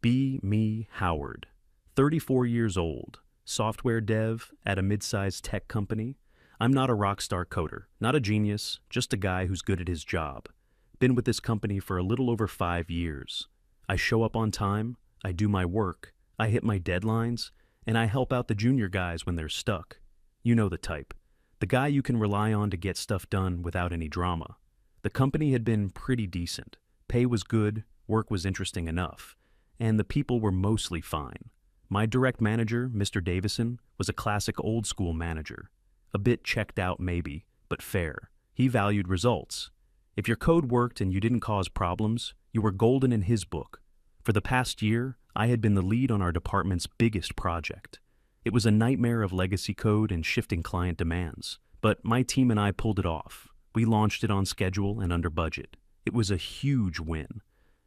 Be me, Howard. 34 years old, software dev at a mid-sized tech company. I'm not a rock star coder, not a genius, just a guy who's good at his job. Been with this company for a little over 5 years. I show up on time, I do my work, I hit my deadlines, and I help out the junior guys when they're stuck. You know the type. The guy you can rely on to get stuff done without any drama. The company had been pretty decent. Pay was good, work was interesting enough, and the people were mostly fine. My direct manager, Mr. Davison, was a classic old-school manager. A bit checked out maybe, but fair. He valued results. If your code worked and you didn't cause problems, you were golden in his book. For the past year, I had been the lead on our department's biggest project. It was a nightmare of legacy code and shifting client demands, but my team and I pulled it off. We launched it on schedule and under budget. It was a huge win.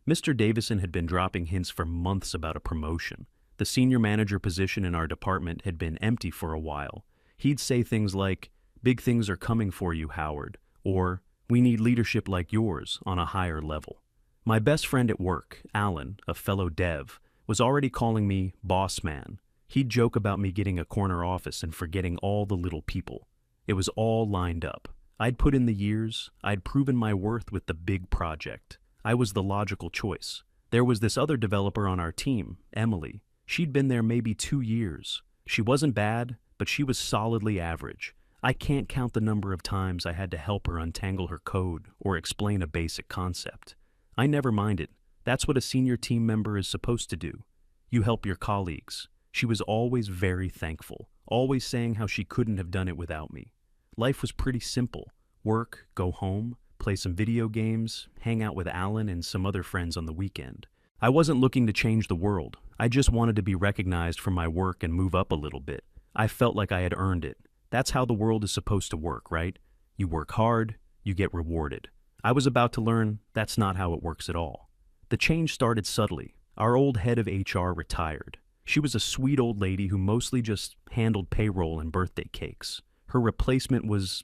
Mr. Davison had been dropping hints for months about a promotion. The senior manager position in our department had been empty for a while. He'd say things like, "Big things are coming for you, Howard," or "We need leadership like yours on a higher level." My best friend at work, Alan, a fellow dev, was already calling me boss man. He'd joke about me getting a corner office and forgetting all the little people. It was all lined up. I'd put in the years, I'd proven my worth with the big project. I was the logical choice. There was this other developer on our team, Emily. She'd been there maybe 2 years. She wasn't bad, but she was solidly average. I can't count the number of times I had to help her untangle her code or explain a basic concept. I never minded. That's what a senior team member is supposed to do. You help your colleagues. She was always very thankful, always saying how she couldn't have done it without me. Life was pretty simple. Work, go home, play some video games, hang out with Alan and some other friends on the weekend. I wasn't looking to change the world. I just wanted to be recognized for my work and move up a little bit. I felt like I had earned it. That's how the world is supposed to work, right? You work hard, you get rewarded. I was about to learn that's not how it works at all. The change started subtly. Our old head of HR retired. She was a sweet old lady who mostly just handled payroll and birthday cakes. Her replacement was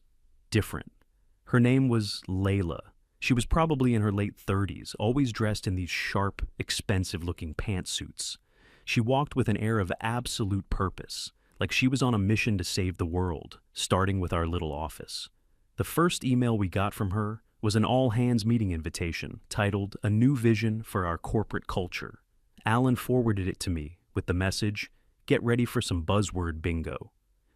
different. Her name was Layla. She was probably in her late 30s, always dressed in these sharp, expensive-looking pantsuits. She walked with an air of absolute purpose, like she was on a mission to save the world, starting with our little office. The first email we got from her was an all-hands meeting invitation titled "A New Vision for Our Corporate Culture." Alan forwarded it to me with the message, "Get ready for some buzzword bingo."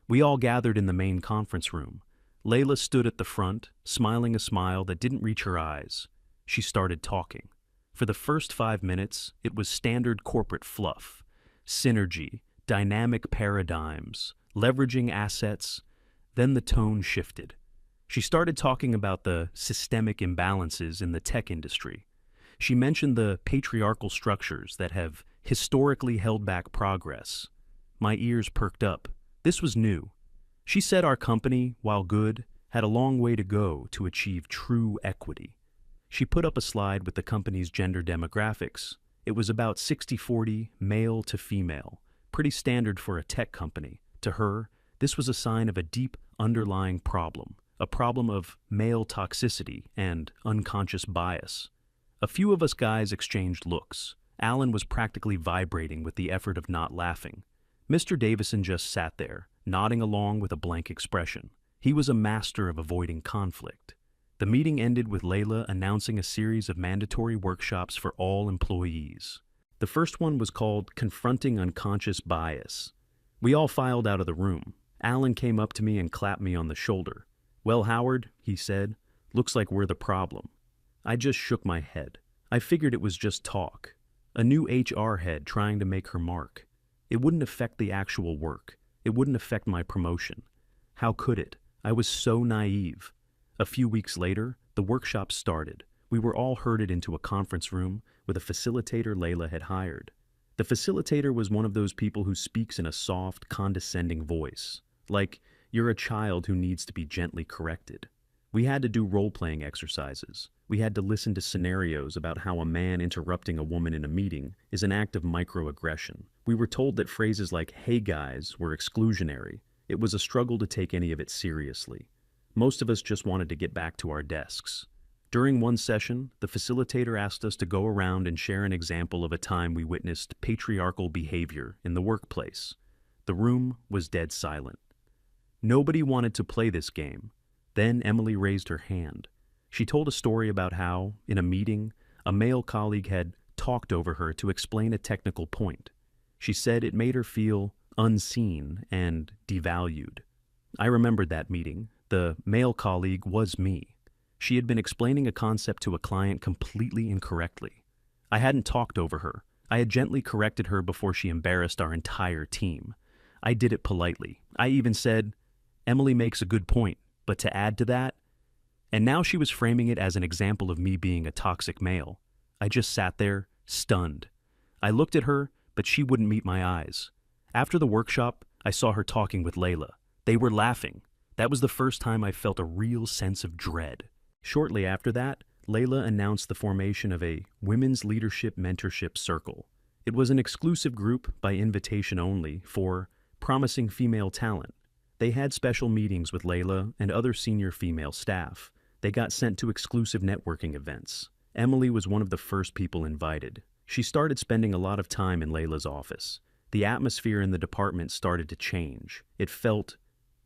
We all gathered in the main conference room. Layla stood at the front, smiling a smile that didn't reach her eyes. She started talking. For the first 5 minutes, it was standard corporate fluff. Synergy, dynamic paradigms, leveraging assets. Then the tone shifted. She started talking about the systemic imbalances in the tech industry. She mentioned the patriarchal structures that have historically held back progress. My ears perked up. This was new. She said our company, while good, had a long way to go to achieve true equity. She put up a slide with the company's gender demographics. It was about 60-40 male to female, pretty standard for a tech company. To her, this was a sign of a deep underlying problem, a problem of male toxicity and unconscious bias. A few of us guys exchanged looks. Alan was practically vibrating with the effort of not laughing. Mr. Davison just sat there, nodding along with a blank expression. He was a master of avoiding conflict. The meeting ended with Layla announcing a series of mandatory workshops for all employees. The first one was called Confronting Unconscious Bias. We all filed out of the room. Alan came up to me and clapped me on the shoulder. "Well, Howard," he said, "looks like we're the problem." I just shook my head. I figured it was just talk. A new HR head trying to make her mark. It wouldn't affect the actual work. It wouldn't affect my promotion. How could it? I was so naive. A few weeks later, the workshop started. We were all herded into a conference room with a facilitator Layla had hired. The facilitator was one of those people who speaks in a soft, condescending voice, like you're a child who needs to be gently corrected. We had to do role-playing exercises. We had to listen to scenarios about how a man interrupting a woman in a meeting is an act of microaggression. We were told that phrases like "hey guys" were exclusionary. It was a struggle to take any of it seriously. Most of us just wanted to get back to our desks. During one session, the facilitator asked us to go around and share an example of a time we witnessed patriarchal behavior in the workplace. The room was dead silent. Nobody wanted to play this game. Then Emily raised her hand. She told a story about how, in a meeting, a male colleague had talked over her to explain a technical point. She said it made her feel unseen and devalued. I remembered that meeting. The male colleague was me. She had been explaining a concept to a client completely incorrectly. I hadn't talked over her. I had gently corrected her before she embarrassed our entire team. I did it politely. I even said, "Emily makes a good point, but to add to that..." And now she was framing it as an example of me being a toxic male. I just sat there, stunned. I looked at her, but she wouldn't meet my eyes. After the workshop, I saw her talking with Layla. They were laughing. That was the first time I felt a real sense of dread. Shortly after that, Layla announced the formation of a Women's Leadership Mentorship Circle. It was an exclusive group by invitation only for promising female talent. They had special meetings with Layla and other senior female staff. They got sent to exclusive networking events. Emily was one of the first people invited. She started spending a lot of time in Layla's office. The atmosphere in the department started to change. It felt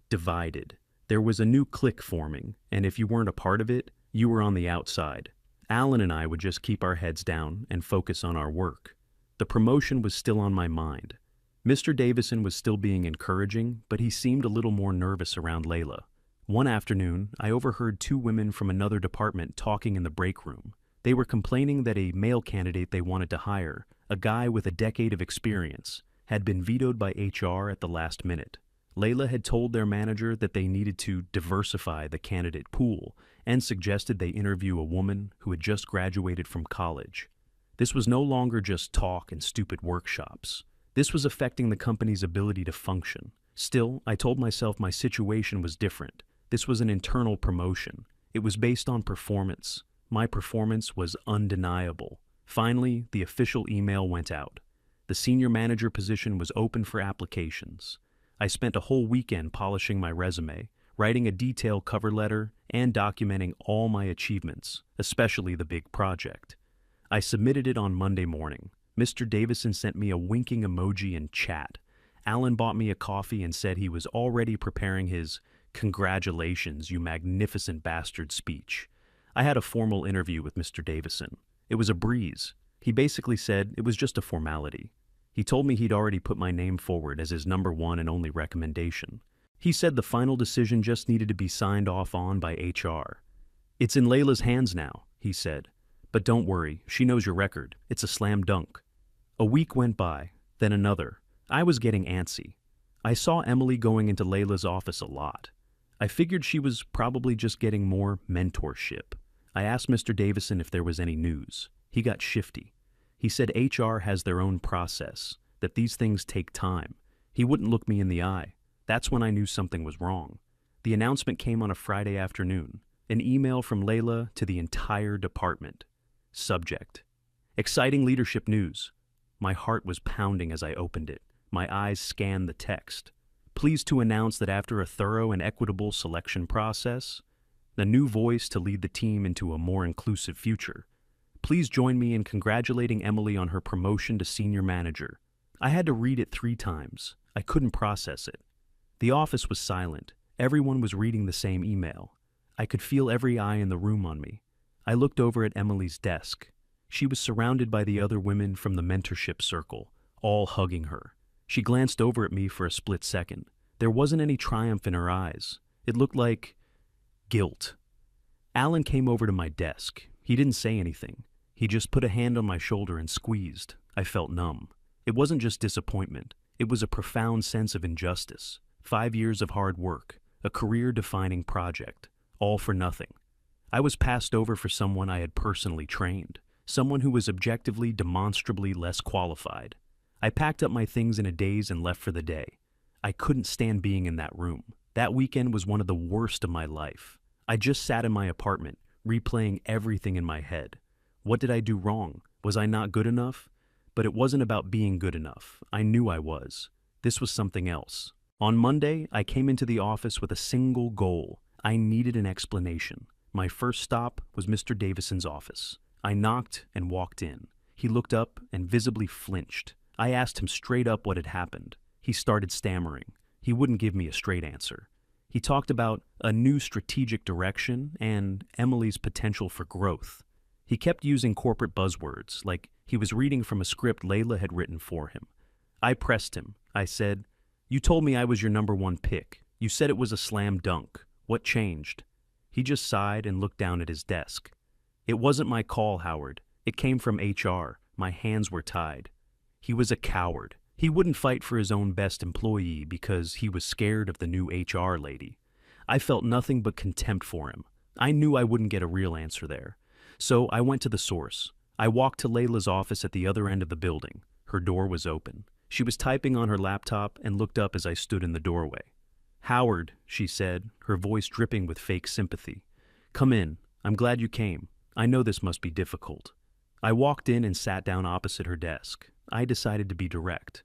divided. There was a new clique forming, and if you weren't a part of it, you were on the outside. Alan and I would just keep our heads down and focus on our work. The promotion was still on my mind. Mr. Davison was still being encouraging, but he seemed a little more nervous around Layla. One afternoon, I overheard two women from another department talking in the break room. They were complaining that a male candidate they wanted to hire, a guy with a decade of experience, had been vetoed by HR at the last minute. Layla had told their manager that they needed to diversify the candidate pool and suggested they interview a woman who had just graduated from college. This was no longer just talk and stupid workshops. This was affecting the company's ability to function. Still, I told myself my situation was different. This was an internal promotion. It was based on performance. My performance was undeniable. Finally, the official email went out. The senior manager position was open for applications. I spent a whole weekend polishing my resume, writing a detailed cover letter, and documenting all my achievements, especially the big project. I submitted it on Monday morning. Mr. Davison sent me a winking emoji in chat. Alan bought me a coffee and said he was already preparing his "Congratulations, you magnificent bastard" speech. I had a formal interview with Mr. Davison. It was a breeze. He basically said it was just a formality. He told me he'd already put my name forward as his number one and only recommendation. He said the final decision just needed to be signed off on by HR. "It's in Layla's hands now," he said. "But don't worry, she knows your record. It's a slam dunk." A week went by, then another. I was getting antsy. I saw Emily going into Layla's office a lot. I figured she was probably just getting more mentorship. I asked Mr. Davison if there was any news. He got shifty. He said HR has their own process, that these things take time. He wouldn't look me in the eye. That's when I knew something was wrong. The announcement came on a Friday afternoon. An email from Layla to the entire department. Subject: exciting leadership news. My heart was pounding as I opened it. My eyes scanned the text. Pleased to announce that after a thorough and equitable selection process, the new voice to lead the team into a more inclusive future. Please join me in congratulating Emily on her promotion to senior manager. I had to read it 3 times. I couldn't process it. The office was silent. Everyone was reading the same email. I could feel every eye in the room on me. I looked over at Emily's desk. She was surrounded by the other women from the mentorship circle, all hugging her. She glanced over at me for a split second. There wasn't any triumph in her eyes. It looked like guilt. Alan came over to my desk. He didn't say anything. He just put a hand on my shoulder and squeezed. I felt numb. It wasn't just disappointment. It was a profound sense of injustice. 5 years of hard work, a career-defining project, all for nothing. I was passed over for someone I had personally trained, someone who was objectively, demonstrably less qualified. I packed up my things in a daze and left for the day. I couldn't stand being in that room. That weekend was one of the worst of my life. I just sat in my apartment, replaying everything in my head. What did I do wrong? Was I not good enough? But it wasn't about being good enough. I knew I was. This was something else. On Monday, I came into the office with a single goal. I needed an explanation. My first stop was Mr. Davison's office. I knocked and walked in. He looked up and visibly flinched. I asked him straight up what had happened. He started stammering. He wouldn't give me a straight answer. He talked about a new strategic direction and Emily's potential for growth. He kept using corporate buzzwords, like he was reading from a script Layla had written for him. I pressed him. I said, "You told me I was your #1 pick. You said it was a slam dunk. What changed?" He just sighed and looked down at his desk. "It wasn't my call, Howard. It came from HR. My hands were tied." He was a coward. He wouldn't fight for his own best employee because he was scared of the new HR lady. I felt nothing but contempt for him. I knew I wouldn't get a real answer there. So I went to the source. I walked to Layla's office at the other end of the building. Her door was open. She was typing on her laptop and looked up as I stood in the doorway. "Howard," she said, her voice dripping with fake sympathy. "Come in. I'm glad you came. I know this must be difficult." I walked in and sat down opposite her desk. I decided to be direct.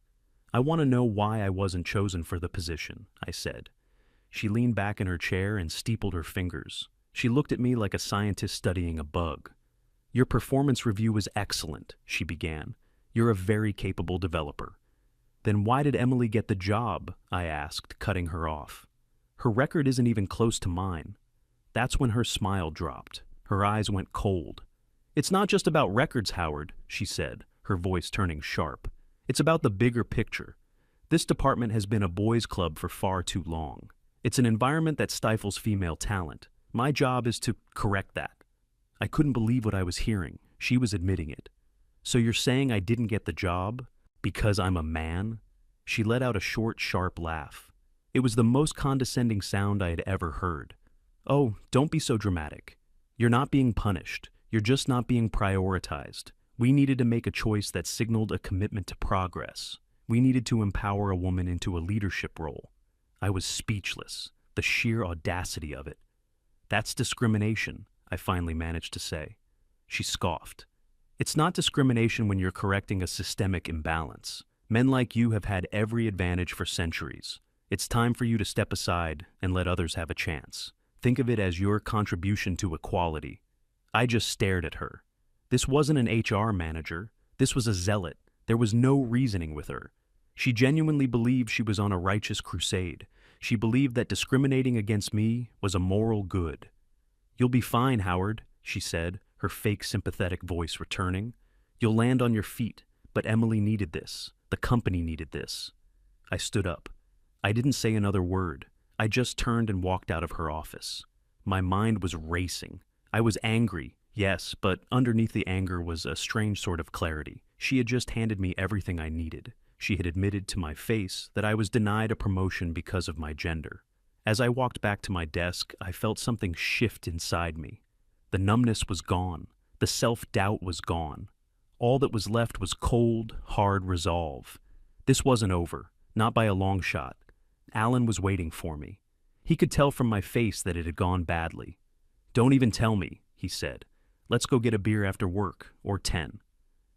"I want to know why I wasn't chosen for the position," I said. She leaned back in her chair and steepled her fingers. She looked at me like a scientist studying a bug. "Your performance review was excellent," she began. "You're a very capable developer." "Then why did Emily get the job?" I asked, cutting her off. "Her record isn't even close to mine." That's when her smile dropped. Her eyes went cold. "It's not just about records, Howard," she said, her voice turning sharp. "It's about the bigger picture. This department has been a boys' club for far too long. It's an environment that stifles female talent. My job is to correct that." I couldn't believe what I was hearing. She was admitting it. "So you're saying I didn't get the job because I'm a man?" She let out a short, sharp laugh. It was the most condescending sound I had ever heard. "Oh, don't be so dramatic. You're not being punished. You're just not being prioritized. We needed to make a choice that signaled a commitment to progress. We needed to empower a woman into a leadership role." I was speechless, the sheer audacity of it. "That's discrimination," I finally managed to say. She scoffed. "It's not discrimination when you're correcting a systemic imbalance. Men like you have had every advantage for centuries. It's time for you to step aside and let others have a chance. Think of it as your contribution to equality." I just stared at her. This wasn't an HR manager. This was a zealot. There was no reasoning with her. She genuinely believed she was on a righteous crusade. She believed that discriminating against me was a moral good. "You'll be fine, Howard," she said, her fake sympathetic voice returning. "You'll land on your feet, but Emily needed this. The company needed this." I stood up. I didn't say another word. I just turned and walked out of her office. My mind was racing. I was angry, yes, but underneath the anger was a strange sort of clarity. She had just handed me everything I needed. She had admitted to my face that I was denied a promotion because of my gender. As I walked back to my desk, I felt something shift inside me. The numbness was gone. The self-doubt was gone. All that was left was cold, hard resolve. This wasn't over, not by a long shot. Alan was waiting for me. He could tell from my face that it had gone badly. "Don't even tell me," he said. "Let's go get a beer after work, or 10.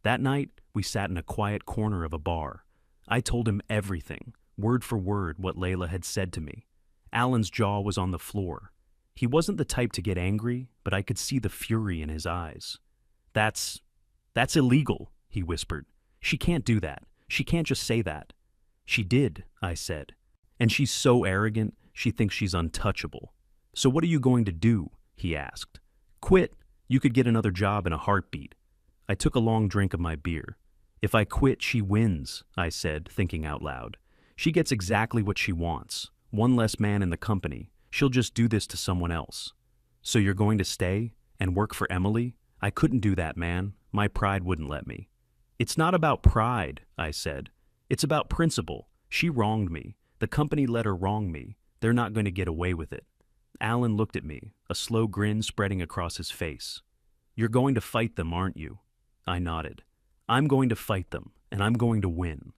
That night, we sat in a quiet corner of a bar. I told him everything, word for word, what Layla had said to me. Alan's jaw was on the floor. He wasn't the type to get angry, but I could see the fury in his eyes. That's illegal," he whispered. "She can't do that. She can't just say that." "She did," I said. "And she's so arrogant, she thinks she's untouchable." "So what are you going to do?" he asked. "Quit. You could get another job in a heartbeat." I took a long drink of my beer. "If I quit, she wins," I said, thinking out loud. "She gets exactly what she wants. One less man in the company. She'll just do this to someone else." "So you're going to stay and work for Emily?" "I couldn't do that, man. My pride wouldn't let me." "It's not about pride," I said. "It's about principle. She wronged me. The company let her wrong me. They're not going to get away with it." Alan looked at me, a slow grin spreading across his face. "You're going to fight them, aren't you?" I nodded. "I'm going to fight them, and I'm going to win."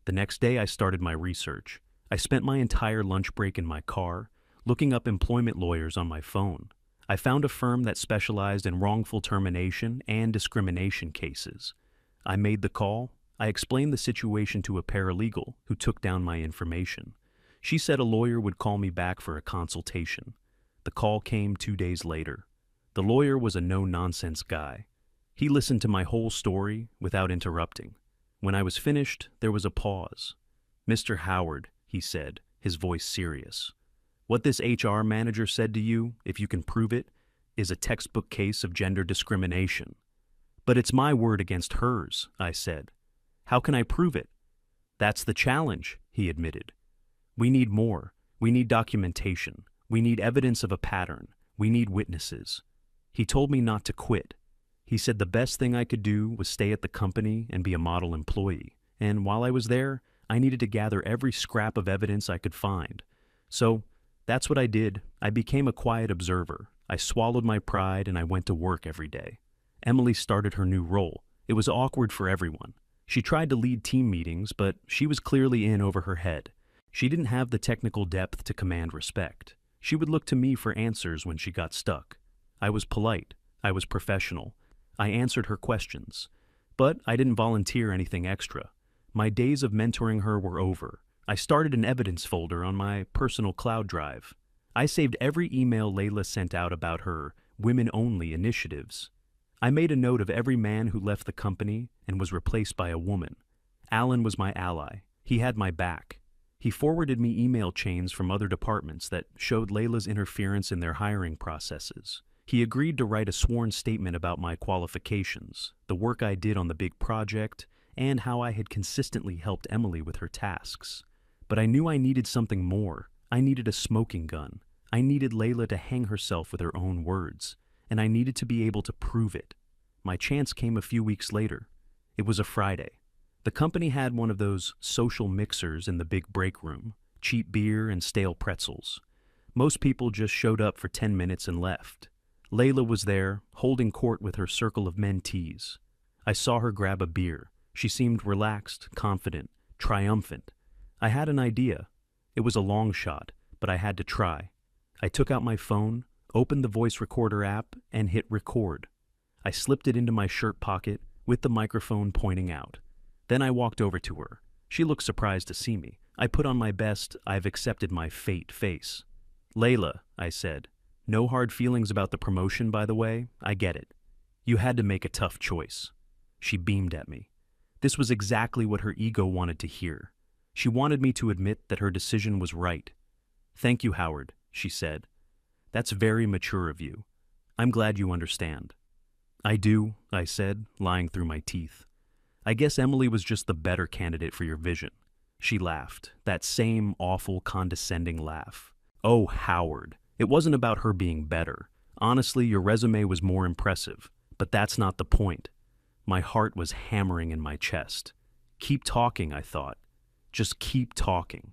The next day I started my research. I spent my entire lunch break in my car, looking up employment lawyers on my phone. I found a firm that specialized in wrongful termination and discrimination cases. I made the call. I explained the situation to a paralegal who took down my information. She said a lawyer would call me back for a consultation. The call came 2 days later. The lawyer was a no-nonsense guy. He listened to my whole story without interrupting. When I was finished, there was a pause. "Mr. Howard," he said, his voice serious, "what this HR manager said to you, if you can prove it, is a textbook case of gender discrimination." "But it's my word against hers," I said. "How can I prove it?" "That's the challenge," he admitted. "We need more. We need documentation. We need evidence of a pattern. We need witnesses." He told me not to quit. He said the best thing I could do was stay at the company and be a model employee. And while I was there, I needed to gather every scrap of evidence I could find. So that's what I did. I became a quiet observer. I swallowed my pride and I went to work every day. Emily started her new role. It was awkward for everyone. She tried to lead team meetings, but she was clearly in over her head. She didn't have the technical depth to command respect. She would look to me for answers when she got stuck. I was polite. I was professional. I answered her questions. But I didn't volunteer anything extra. My days of mentoring her were over. I started an evidence folder on my personal cloud drive. I saved every email Layla sent out about her women-only initiatives. I made a note of every man who left the company and was replaced by a woman. Alan was my ally. He had my back. He forwarded me email chains from other departments that showed Layla's interference in their hiring processes. He agreed to write a sworn statement about my qualifications, the work I did on the big project, and how I had consistently helped Emily with her tasks. But I knew I needed something more. I needed a smoking gun. I needed Layla to hang herself with her own words, and I needed to be able to prove it. My chance came a few weeks later. It was a Friday. The company had one of those social mixers in the big break room, cheap beer and stale pretzels. Most people just showed up for 10 minutes and left. Layla was there, holding court with her circle of mentees. I saw her grab a beer. She seemed relaxed, confident, triumphant. I had an idea. It was a long shot, but I had to try. I took out my phone, opened the voice recorder app, and hit record. I slipped it into my shirt pocket with the microphone pointing out. Then I walked over to her. She looked surprised to see me. I put on my best "I've accepted my fate" face. "Layla," I said, "no hard feelings about the promotion, by the way. I get it. You had to make a tough choice." She beamed at me. This was exactly what her ego wanted to hear. She wanted me to admit that her decision was right. "Thank you, Howard," she said. "That's very mature of you. I'm glad you understand." "I do," I said, lying through my teeth. "I guess Emily was just the better candidate for your vision." She laughed, that same awful, condescending laugh. "Oh, Howard, it wasn't about her being better. Honestly, your resume was more impressive, but that's not the point." My heart was hammering in my chest. Keep talking, I thought. Just keep talking.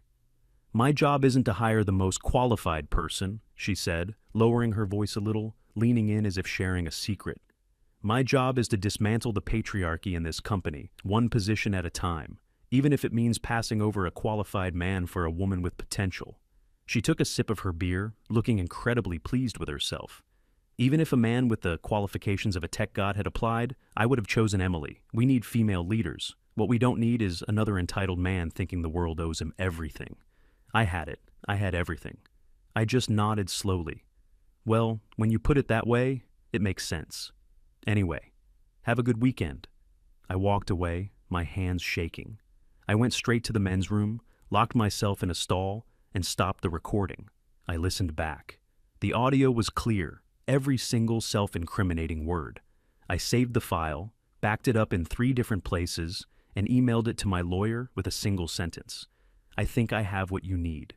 "My job isn't to hire the most qualified person," she said, lowering her voice a little, leaning in as if sharing a secret. "My job is to dismantle the patriarchy in this company, one position at a time, even if it means passing over a qualified man for a woman with potential." She took a sip of her beer, looking incredibly pleased with herself. "Even if a man with the qualifications of a tech god had applied, I would have chosen Emily. We need female leaders. What we don't need is another entitled man thinking the world owes him everything." I had it. I had everything. I just nodded slowly. "Well, when you put it that way, it makes sense. Anyway, have a good weekend." I walked away, my hands shaking. I went straight to the men's room, locked myself in a stall, and stopped the recording. I listened back. The audio was clear, every single self-incriminating word. I saved the file, backed it up in 3 different places, and emailed it to my lawyer with a single sentence. "I think I have what you need."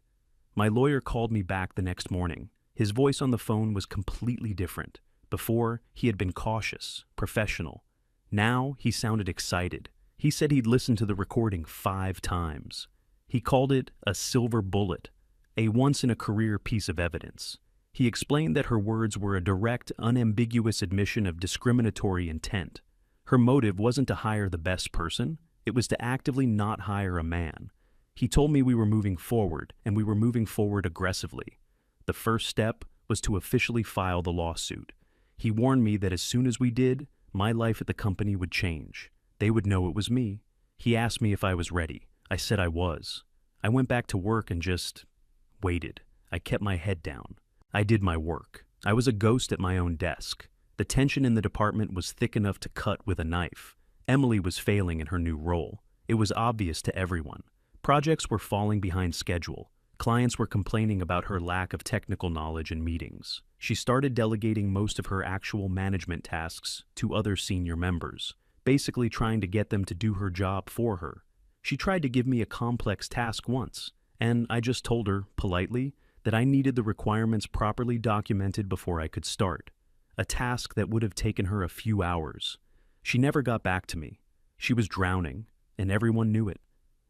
My lawyer called me back the next morning. His voice on the phone was completely different. Before, he had been cautious, professional. Now, he sounded excited. He said he'd listened to the recording 5 times. He called it a silver bullet, a once-in-a-career piece of evidence. He explained that her words were a direct, unambiguous admission of discriminatory intent. Her motive wasn't to hire the best person, it was to actively not hire a man. He told me we were moving forward, and we were moving forward aggressively. The first step was to officially file the lawsuit. He warned me that as soon as we did, my life at the company would change. They would know it was me. He asked me if I was ready. I said I was. I went back to work and just waited. I kept my head down. I did my work. I was a ghost at my own desk. The tension in the department was thick enough to cut with a knife. Emily was failing in her new role. It was obvious to everyone. Projects were falling behind schedule. Clients were complaining about her lack of technical knowledge in meetings. She started delegating most of her actual management tasks to other senior members, basically trying to get them to do her job for her. She tried to give me a complex task once, and I just told her, politely, that I needed the requirements properly documented before I could start. A task that would have taken her a few hours. She never got back to me. She was drowning, and everyone knew it.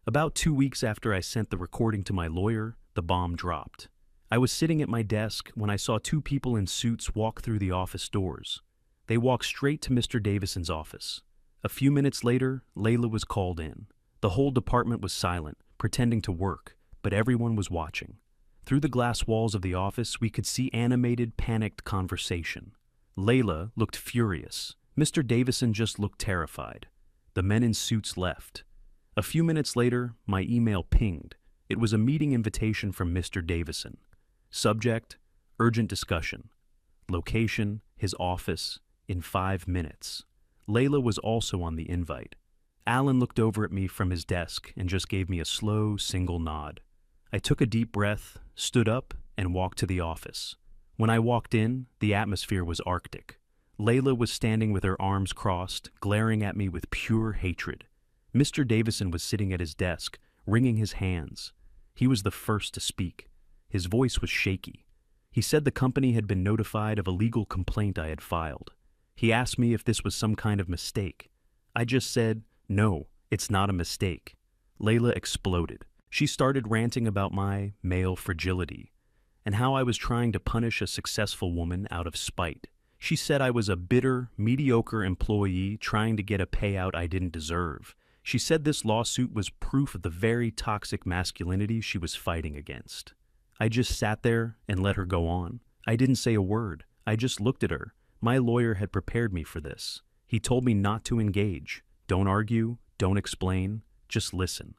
About 2 weeks after I sent the recording to my lawyer, the bomb dropped. I was sitting at my desk when I saw two people in suits walk through the office doors. They walked straight to Mr. Davison's office. A few minutes later, Layla was called in. The whole department was silent, pretending to work, but everyone was watching. Through the glass walls of the office, we could see animated, panicked conversation. Layla looked furious. Mr. Davison just looked terrified. The men in suits left. A few minutes later, my email pinged. It was a meeting invitation from Mr. Davison. Subject, urgent discussion. Location, his office, in 5 minutes. Layla was also on the invite. Alan looked over at me from his desk and just gave me a slow, single nod. I took a deep breath, stood up, and walked to the office. When I walked in, the atmosphere was arctic. Layla was standing with her arms crossed, glaring at me with pure hatred. Mr. Davison was sitting at his desk, wringing his hands. He was the first to speak. His voice was shaky. He said the company had been notified of a legal complaint I had filed. He asked me if this was some kind of mistake. I just said, "No, it's not a mistake." Layla exploded. She started ranting about my male fragility and how I was trying to punish a successful woman out of spite. She said I was a bitter, mediocre employee trying to get a payout I didn't deserve. She said this lawsuit was proof of the very toxic masculinity she was fighting against. I just sat there and let her go on. I didn't say a word. I just looked at her. My lawyer had prepared me for this. He told me not to engage. Don't argue, don't explain, just listen.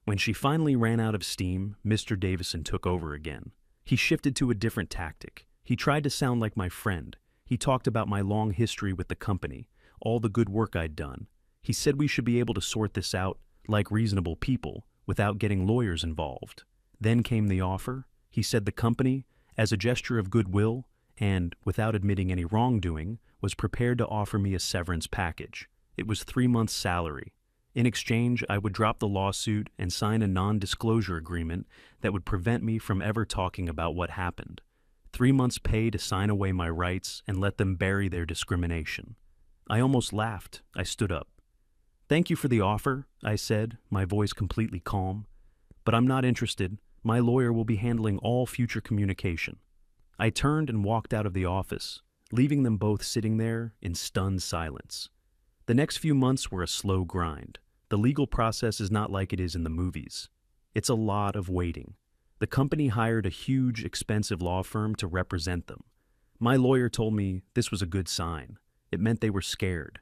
When she finally ran out of steam, Mr. Davison took over again. He shifted to a different tactic. He tried to sound like my friend. He talked about my long history with the company, all the good work I'd done. He said we should be able to sort this out, like reasonable people, without getting lawyers involved. Then came the offer. He said the company, as a gesture of goodwill, and without admitting any wrongdoing, was prepared to offer me a severance package. It was 3 months' salary. In exchange, I would drop the lawsuit and sign a non-disclosure agreement that would prevent me from ever talking about what happened. 3 months' pay to sign away my rights and let them bury their discrimination. I almost laughed. I stood up. "Thank you for the offer," I said, my voice completely calm. "But I'm not interested. My lawyer will be handling all future communication." I turned and walked out of the office, leaving them both sitting there in stunned silence. The next few months were a slow grind. The legal process is not like it is in the movies. It's a lot of waiting. The company hired a huge, expensive law firm to represent them. My lawyer told me this was a good sign. It meant they were scared.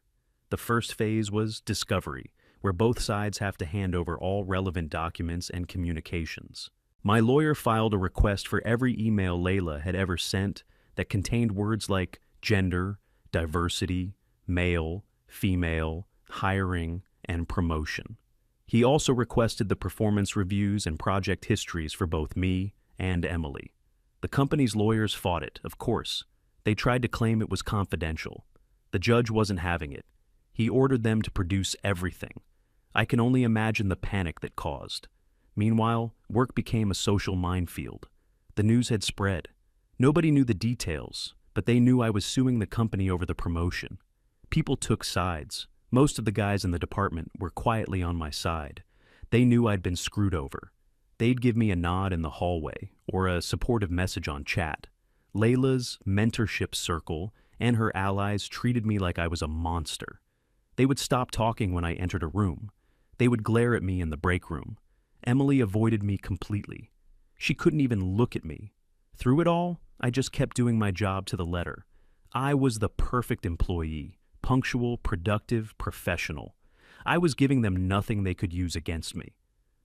The first phase was discovery, where both sides have to hand over all relevant documents and communications. My lawyer filed a request for every email Layla had ever sent that contained words like gender, diversity, male, female, hiring, and promotion. He also requested the performance reviews and project histories for both me and Emily. The company's lawyers fought it, of course. They tried to claim it was confidential. The judge wasn't having it. He ordered them to produce everything. I can only imagine the panic that caused. Meanwhile, work became a social minefield. The news had spread. Nobody knew the details, but they knew I was suing the company over the promotion. People took sides. Most of the guys in the department were quietly on my side. They knew I'd been screwed over. They'd give me a nod in the hallway or a supportive message on chat. Layla's mentorship circle and her allies treated me like I was a monster. They would stop talking when I entered a room. They would glare at me in the break room. Emily avoided me completely. She couldn't even look at me. Through it all, I just kept doing my job to the letter. I was the perfect employee. Punctual, productive, professional. I was giving them nothing they could use against me.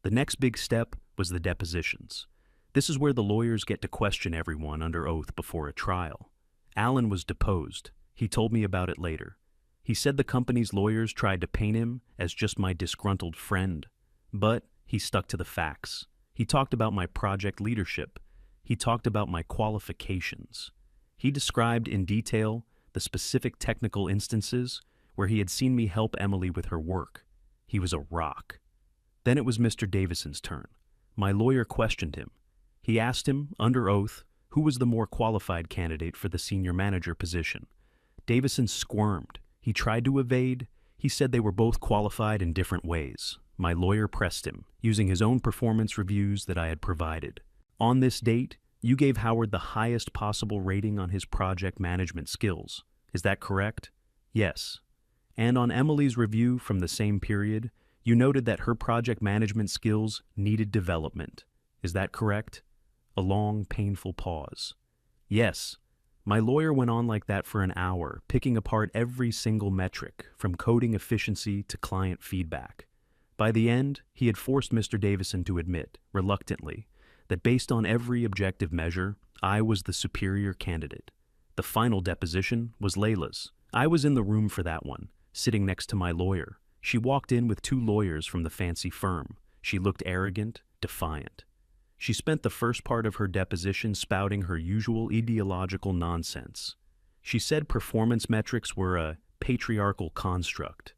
The next big step was the depositions. This is where the lawyers get to question everyone under oath before a trial. Alan was deposed. He told me about it later. He said the company's lawyers tried to paint him as just my disgruntled friend, but he stuck to the facts. He talked about my project leadership. He talked about my qualifications. He described in detail the specific technical instances where he had seen me help Emily with her work. He was a rock. Then it was Mr. Davison's turn. My lawyer questioned him. He asked him, under oath, who was the more qualified candidate for the senior manager position. Davison squirmed. He tried to evade. He said they were both qualified in different ways. My lawyer pressed him, using his own performance reviews that I had provided. On this date, you gave Howard the highest possible rating on his project management skills. Is that correct? Yes. And on Emily's review from the same period, you noted that her project management skills needed development. Is that correct? A long, painful pause. Yes. My lawyer went on like that for an hour, picking apart every single metric, from coding efficiency to client feedback. By the end, he had forced Mr. Davison to admit, reluctantly, that based on every objective measure, I was the superior candidate. The final deposition was Layla's. I was in the room for that one, sitting next to my lawyer. She walked in with 2 lawyers from the fancy firm. She looked arrogant, defiant. She spent the first part of her deposition spouting her usual ideological nonsense. She said performance metrics were a patriarchal construct.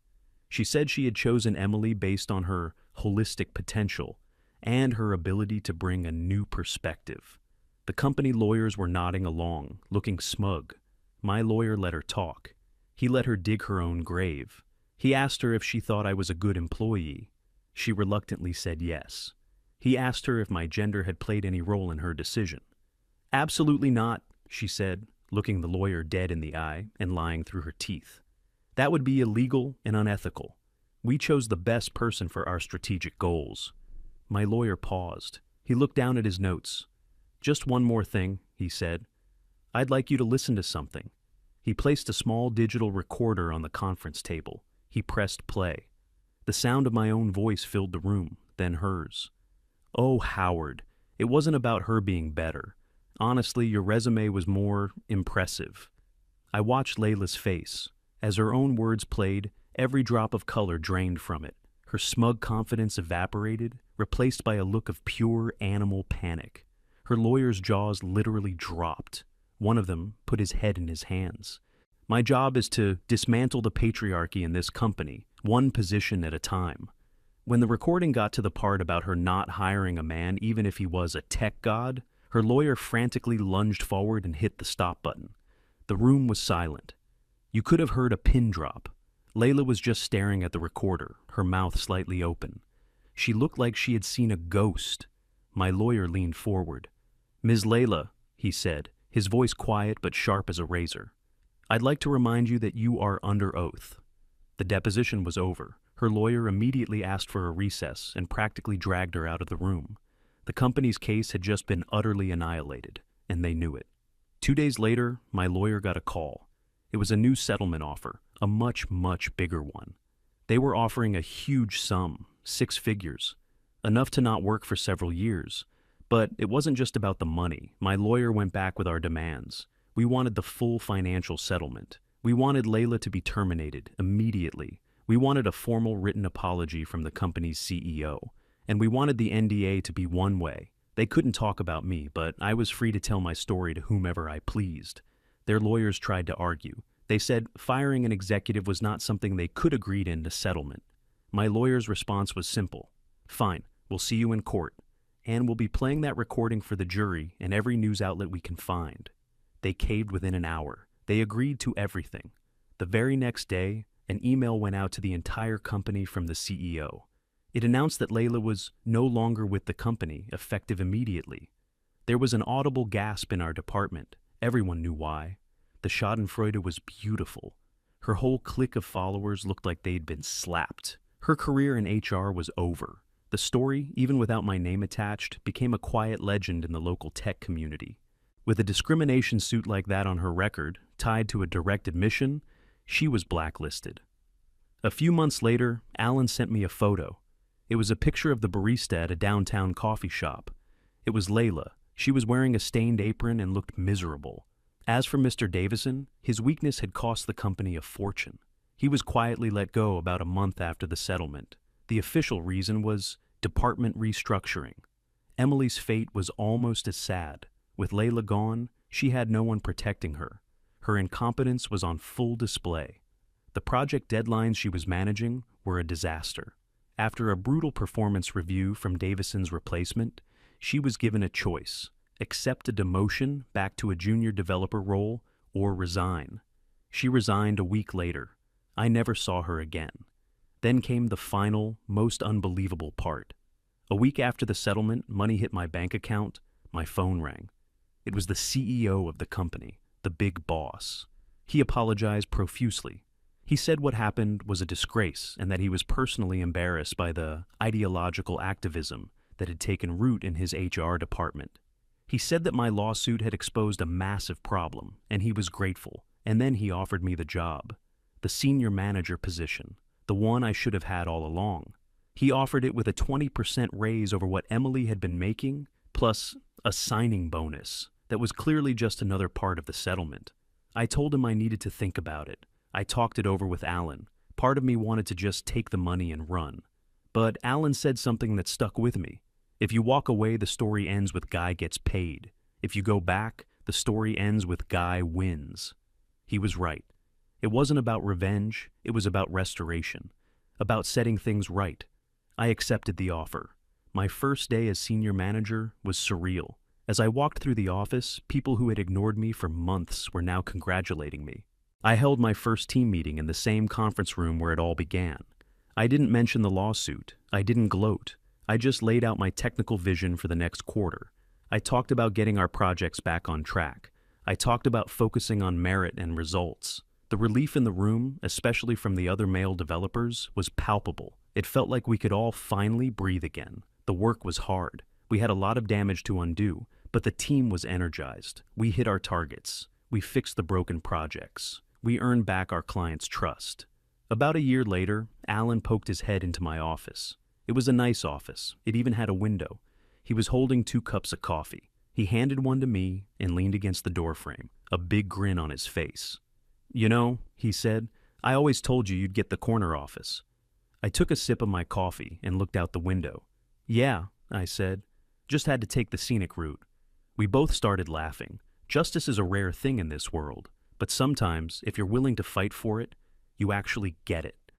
She said she had chosen Emily based on her holistic potential and her ability to bring a new perspective. The company lawyers were nodding along, looking smug. My lawyer let her talk. He let her dig her own grave. He asked her if she thought I was a good employee. She reluctantly said yes. He asked her if my gender had played any role in her decision. Absolutely not, she said, looking the lawyer dead in the eye and lying through her teeth. That would be illegal and unethical. We chose the best person for our strategic goals. My lawyer paused. He looked down at his notes. Just one more thing, he said. I'd like you to listen to something. He placed a small digital recorder on the conference table. He pressed play. The sound of my own voice filled the room, then hers. Oh, Howard, it wasn't about her being better. Honestly, your resume was more impressive. I watched Layla's face. As her own words played, every drop of color drained from it. Her smug confidence evaporated, replaced by a look of pure animal panic. Her lawyer's jaws literally dropped. One of them put his head in his hands. My job is to dismantle the patriarchy in this company, one position at a time. When the recording got to the part about her not hiring a man even if he was a tech god, her lawyer frantically lunged forward and hit the stop button. The room was silent. You could have heard a pin drop. Layla was just staring at the recorder, her mouth slightly open. She looked like she had seen a ghost. My lawyer leaned forward. Ms. Layla, he said, his voice quiet but sharp as a razor. I'd like to remind you that you are under oath. The deposition was over. Her lawyer immediately asked for a recess and practically dragged her out of the room. The company's case had just been utterly annihilated, and they knew it. 2 days later, my lawyer got a call. It was a new settlement offer, a much, much bigger one. They were offering a huge sum, 6 figures, enough to not work for several years. But it wasn't just about the money. My lawyer went back with our demands. We wanted the full financial settlement. We wanted Layla to be terminated immediately. We wanted a formal written apology from the company's CEO. And we wanted the NDA to be one way. They couldn't talk about me, but I was free to tell my story to whomever I pleased. Their lawyers tried to argue. They said firing an executive was not something they could agree in a settlement. My lawyer's response was simple. Fine, we'll see you in court. And we'll be playing that recording for the jury and every news outlet we can find. They caved within an hour. They agreed to everything. The very next day, an email went out to the entire company from the CEO. It announced that Layla was no longer with the company, effective immediately. There was an audible gasp in our department. Everyone knew why. The schadenfreude was beautiful. Her whole clique of followers looked like they'd been slapped. Her career in HR was over. The story, even without my name attached, became a quiet legend in the local tech community. With a discrimination suit like that on her record, tied to a direct admission, she was blacklisted. A few months later, Alan sent me a photo. It was a picture of the barista at a downtown coffee shop. It was Layla. She was wearing a stained apron and looked miserable. As for Mr. Davison, his weakness had cost the company a fortune. He was quietly let go about a month after the settlement. The official reason was department restructuring. Emily's fate was almost as sad. With Layla gone, she had no one protecting her. Her incompetence was on full display. The project deadlines she was managing were a disaster. After a brutal performance review from Davison's replacement, she was given a choice: accept a demotion back to a junior developer role or resign. She resigned a week later. I never saw her again. Then came the final, most unbelievable part. A week after the settlement, money hit my bank account, my phone rang. It was the CEO of the company, the big boss. He apologized profusely. He said what happened was a disgrace and that he was personally embarrassed by the ideological activism that had taken root in his HR department. He said that my lawsuit had exposed a massive problem, and he was grateful. And then he offered me the job, the senior manager position, the one I should have had all along. He offered it with a 20% raise over what Emily had been making, plus a signing bonus that was clearly just another part of the settlement. I told him I needed to think about it. I talked it over with Alan. Part of me wanted to just take the money and run. But Alan said something that stuck with me. If you walk away, the story ends with Guy gets paid. If you go back, the story ends with Guy wins. He was right. It wasn't about revenge, it was about restoration, about setting things right. I accepted the offer. My first day as senior manager was surreal. As I walked through the office, people who had ignored me for months were now congratulating me. I held my first team meeting in the same conference room where it all began. I didn't mention the lawsuit. I didn't gloat. I just laid out my technical vision for the next quarter. I talked about getting our projects back on track. I talked about focusing on merit and results. The relief in the room, especially from the other male developers, was palpable. It felt like we could all finally breathe again. The work was hard. We had a lot of damage to undo, but the team was energized. We hit our targets. We fixed the broken projects. We earned back our clients' trust. About a year later, Alan poked his head into my office. It was a nice office. It even had a window. He was holding 2 cups of coffee. He handed one to me and leaned against the doorframe, a big grin on his face. "You know," he said, "I always told you you'd get the corner office." I took a sip of my coffee and looked out the window. "Yeah," I said, "just had to take the scenic route." We both started laughing. Justice is a rare thing in this world, but sometimes, if you're willing to fight for it, you actually get it.